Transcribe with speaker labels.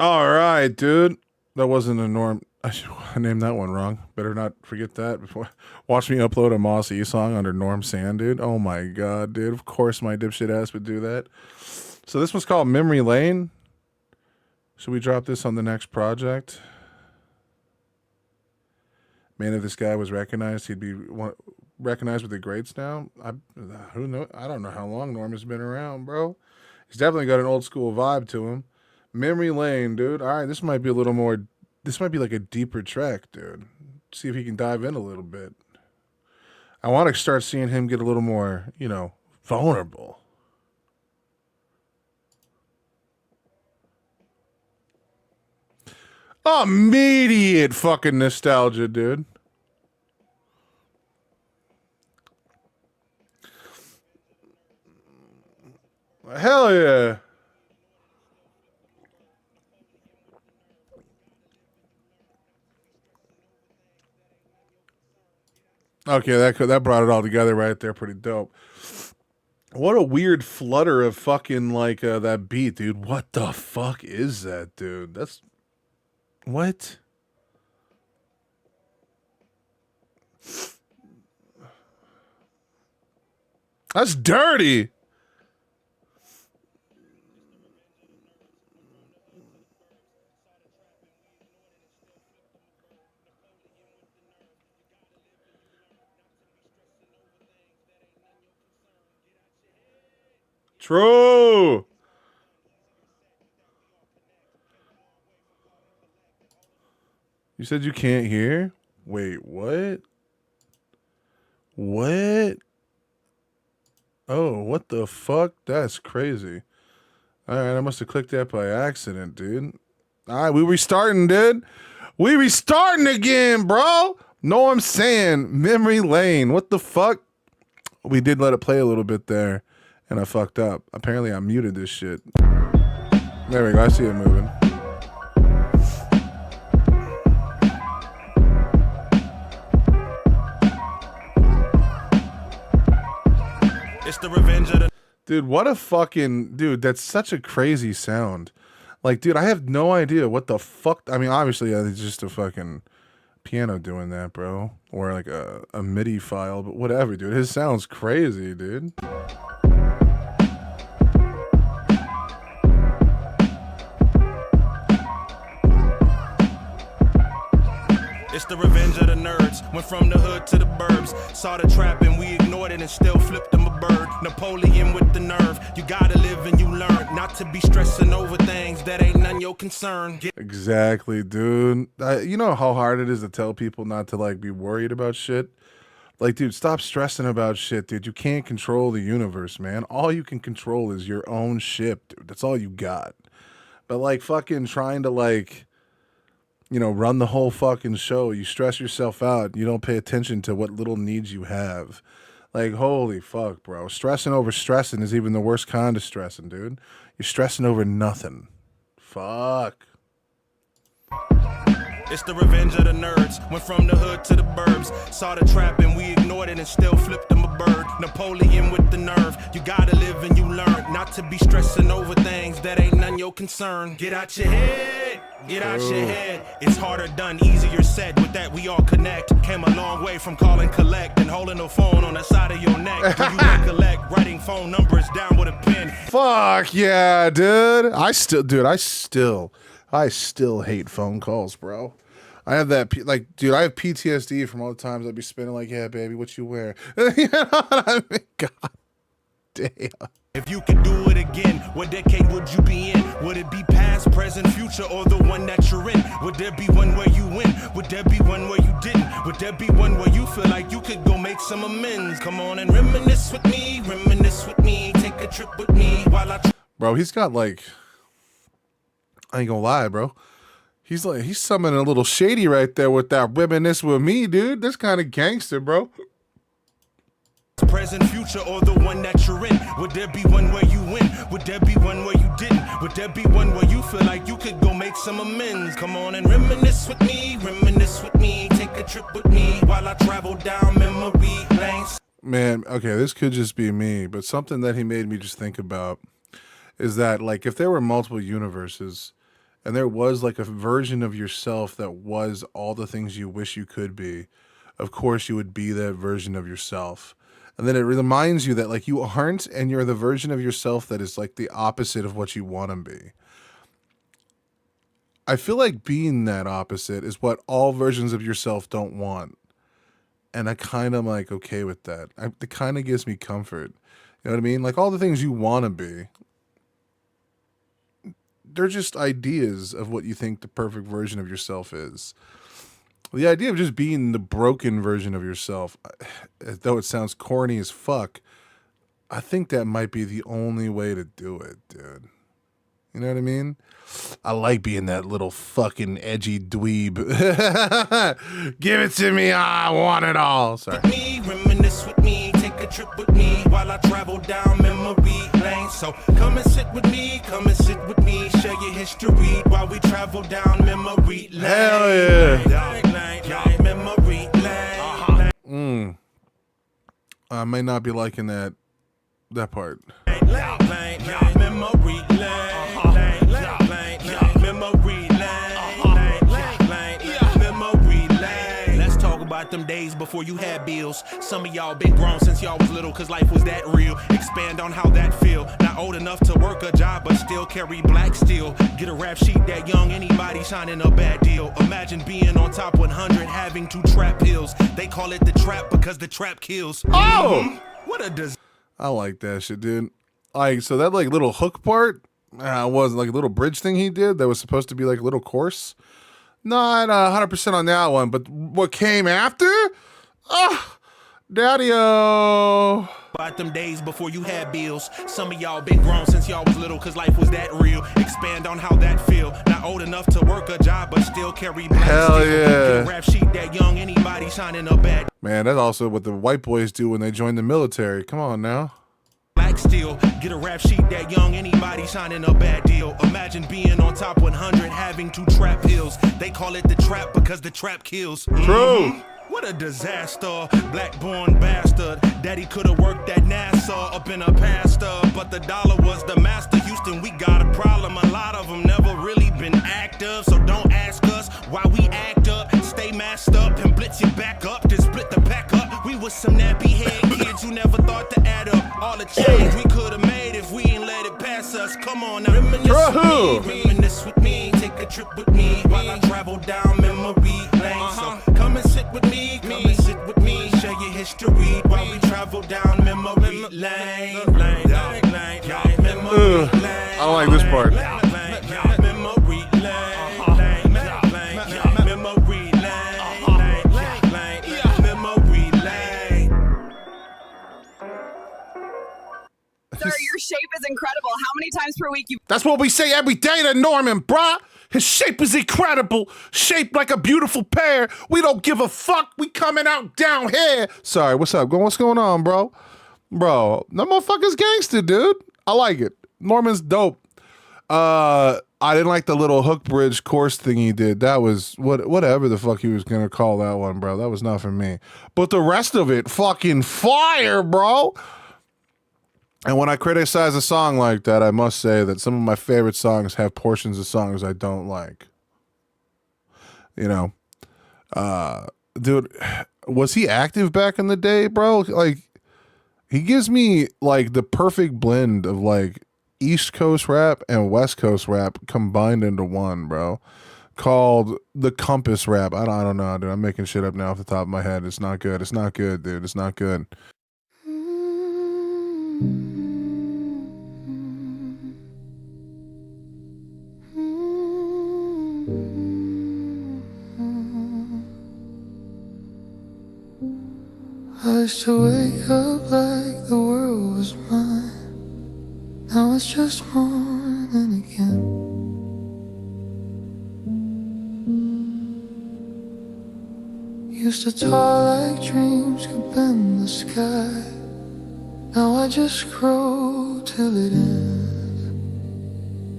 Speaker 1: All right, dude. That wasn't a norm. I named that one wrong. Better not forget that before. Watch me upload a Moss E song under Norm Sann, dude. Oh my god, dude. Of course my dipshit ass would do that. So this one's called Memory Lane. Should we drop this on the next project? Man, if this guy was recognized, he'd be recognized with the greats now. Who know? I don't know how long Norm has been around, bro. He's definitely got an old school vibe to him. Memory Lane, dude. All right, this might be a little more. This might be like a deeper track, dude. See if he can dive in a little bit. I want to start seeing him get a little more, vulnerable. Immediate fucking nostalgia, dude. Hell yeah. Okay, that brought it all together right there. Pretty dope. What a weird flutter of fucking like that beat, dude. What the fuck is that, dude? That's what? That's dirty. True. You said you can't hear? Wait, what? What? Oh, what the fuck? That's crazy. All right, I must have clicked that by accident, dude. All right, we restarting, dude. We restarting again, bro. Know what I'm saying? Memory lane. What the fuck? We did let it play a little bit there, and I fucked up. Apparently, I muted this shit. There we go. I see it moving.
Speaker 2: It's the revenge of the.
Speaker 1: Dude, what a fucking dude. That's such a crazy sound. Like, dude, I have no idea what the fuck. I mean, obviously, it's just a fucking piano doing that, bro, or like a MIDI file, but whatever, dude. His sounds crazy, dude.
Speaker 2: It's the revenge of the nerds. Went from the hood to the burbs. Saw the trap and we ignored it and still flipped them a bird. Napoleon with the nerve. You gotta live and you learn not to be stressing over things that ain't none your concern.
Speaker 1: Exactly, dude. You know how hard it is to tell people not to like be worried about shit? Like, dude, stop stressing about shit, dude. You can't control the universe, man. All you can control is your own ship, dude. That's all you got. But like fucking trying to like run the whole fucking show. You stress yourself out. You don't pay attention to what little needs you have. Like, holy fuck, bro. Stressing over stressing is even the worst kind of stressing, dude. You're stressing over nothing. Fuck.
Speaker 2: It's the revenge of the nerds. Went from the hood to the burbs. Saw the trap and we ignored it and still flipped them a bird. Napoleon with the nerve. You gotta live and you learn not to be stressing over things that ain't none your concern. Get out your head. Get out your head. It's harder done, easier said. With that we all connect. Came a long way from calling collect and holding a phone on the side of your neck. Do you recollect writing phone numbers down with a pen?
Speaker 1: Fuck yeah, dude. I still hate phone calls, bro. I have that, dude, I have PTSD from all the times I'd be spinning like, yeah, baby, what you wear? You know what I mean? God damn.
Speaker 2: If you could do it again, what decade would you be in? Would it be past, present, future, or the one that you're in? Would there be one where you win? Would there be one where you didn't? Would there be one where you feel like you could go make some amends? Come on and reminisce with me, take a trip with me while I...
Speaker 1: Bro, he's got like, I ain't gonna lie, bro. He's summoning a little shady right there with that reminisce with me, dude. That's kind of gangster, bro.
Speaker 2: Present, future, or the one that you're in. Would there be one where you win? Would there be one where you didn't? Would there be one where you feel like you could go make some amends? Come on and reminisce with me, take a trip with me while I travel down memory lanes.
Speaker 1: Man, okay, this could just be me, but something that he made me just think about is that, like, if there were multiple universes and there was like a version of yourself that was all the things you wish you could be, of course you would be that version of yourself. And then it reminds you that like you aren't, and you're the version of yourself that is like the opposite of what you want to be. I feel like being that opposite is what all versions of yourself don't want. And I kind of like okay with that. It kind of gives me comfort. You know what I mean? Like all the things you want to be, they're just ideas of what you think the perfect version of yourself is. The idea of just being the broken version of yourself, though it sounds corny as fuck, I think that might be the only way to do it, dude. You know what I mean? I like being that little fucking edgy dweeb. Give it to me, I want it all. Sorry.
Speaker 2: Me, reminisce with me, take a trip with me while I travel down memory lane. So come and sit with me, share your history while we travel down memory lane.
Speaker 1: Hell yeah.
Speaker 2: Memory lane.
Speaker 1: I may not be liking that part.
Speaker 2: Memory lane. Let's talk about them days before you had bills. Some of y'all been grown since y'all was little, cause life was that real. Expand on how that feel. Not old enough to work a job, but still carry black steel. Get a rap sheet that young, anybody signing a bad deal. Imagine being on top 100, having to trap pills. They call it the trap because the trap kills.
Speaker 1: Oh!
Speaker 2: What a disaster.
Speaker 1: I like that shit, dude. Like, so that like little hook part was like a little bridge thing he did that was supposed to be like a little course. Not 100% on that one, but what came after? Oh, daddy-o.
Speaker 2: About them days before you had bills. Some of y'all been grown since y'all was little, cause life was that real. Expand on how that feel. Not old enough to work a job, but still carry black
Speaker 1: Hell
Speaker 2: steel.
Speaker 1: yeah.
Speaker 2: Get a rap sheet that young, anybody signing a bad.
Speaker 1: Man, that's also what the white boys do when they join the military. Come on now.
Speaker 2: Black steel, get a rap sheet that young, anybody signing a bad deal. Imagine being on top 100, having to trap pills. They call it the trap because the trap kills.
Speaker 1: True.
Speaker 2: What a disaster, black-born bastard. Daddy could've worked at NASA, up in a pastor, but the dollar was the master. Houston, we got a problem. A lot of them never really been active, so don't ask us why we act up. Stay masked up and blitz it back up, then split the pack up. We was some nappy head kids who never thought to add up all the change we could've made if we ain't let it pass us. Come on now, reminisce with me, take a trip with me while I travel down memory lane. So come and sit with me, share your history while we travel down memory lane.
Speaker 1: I don't like this part.
Speaker 2: Memory lane. Memory lane.
Speaker 3: Sir, your shape is incredible. How many times per week you...
Speaker 1: That's what we say every day to Norman, bruh. His shape is incredible. Shaped like a beautiful pear. We don't give a fuck. We coming out down here. Sorry, what's up? What's going on, bro? Bro, that motherfucker's gangster, dude. I like it. Norman's dope. I didn't like the little hook bridge course thing he did. That was whatever the fuck he was gonna call that one, bro. That was not for me. But the rest of it, fucking fire, bro. And when I criticize a song like that, I must say that some of my favorite songs have portions of songs I don't like. You know, dude, was he active back in the day, bro? Like, he gives me like the perfect blend of like East Coast rap and West Coast rap combined into one, bro. Called the Compass rap. I don't know, dude. I'm making shit up now off the top of my head. It's not good. It's not good, dude. It's not good.
Speaker 4: I used to wake up like the world was mine. Now it's just morning again. Used to talk like dreams could bend the sky. Now I just grow till it ends.